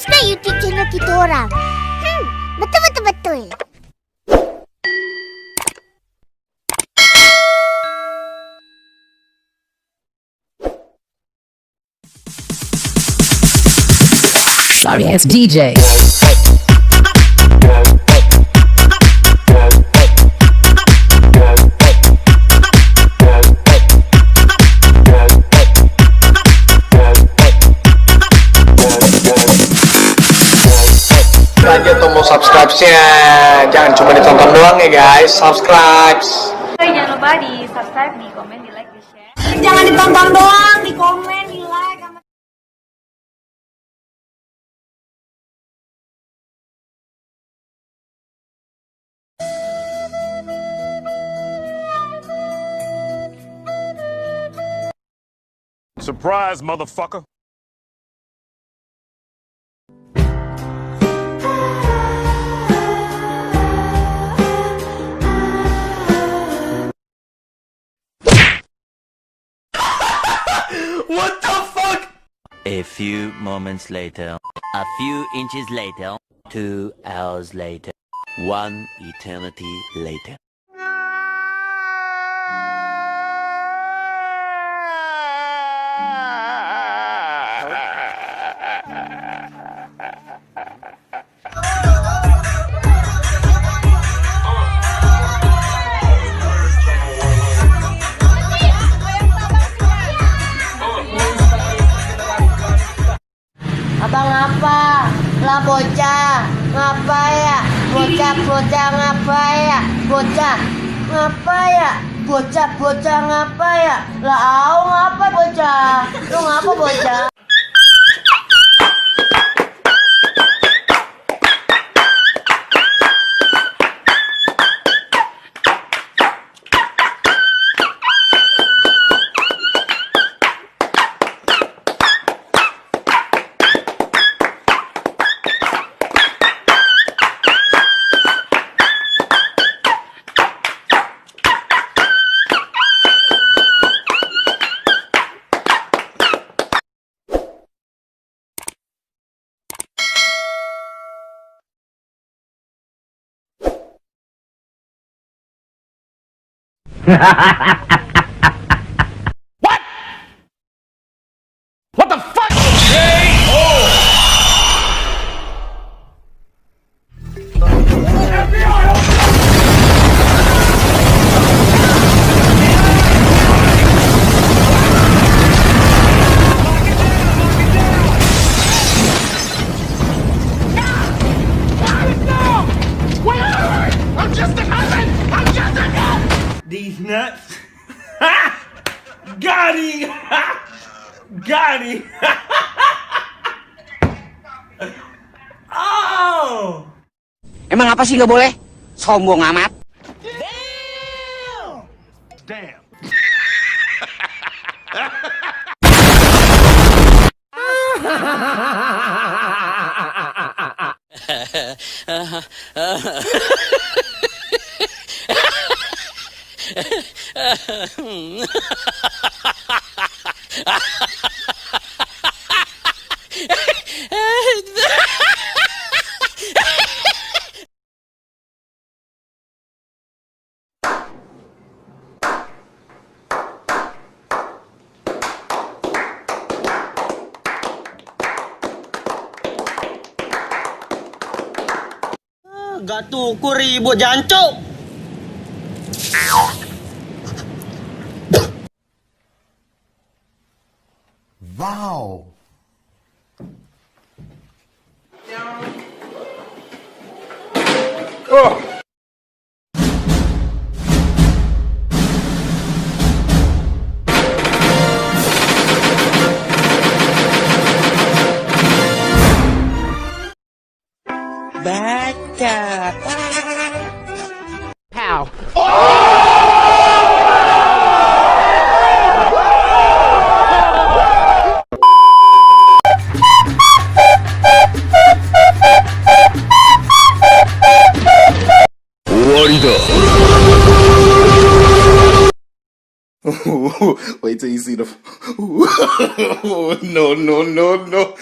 subscribe YouTube channel kita orang. Betul. Sorry ass DJ. Lanjut tombol subscribe-nya, jangan cuma ditonton doang ya guys, subscribe. Jangan lupa di subscribe, di komen, di like, di share. Jangan ditonton doang, di komen, di like. Surprise, motherfucker. What the fuck? A few moments later, a few inches later, 2 hours later, 1 eternity later. Abang apa? Lah bocah, ngapa ya? Bocah ngapa ya? Bocah ngapa ya? Bocah ngapa ya? Lah au ngapa bocah? Lu ngapa bocah? What? What the fuck? These nuts. Got him. Got him. Oh. Emang apa sih nggak boleh? Sombong amat. Damn. Gatuku ribut jancuk. Wow. Oh. Baca. Pow. Wait till you see the. No, no, no, no.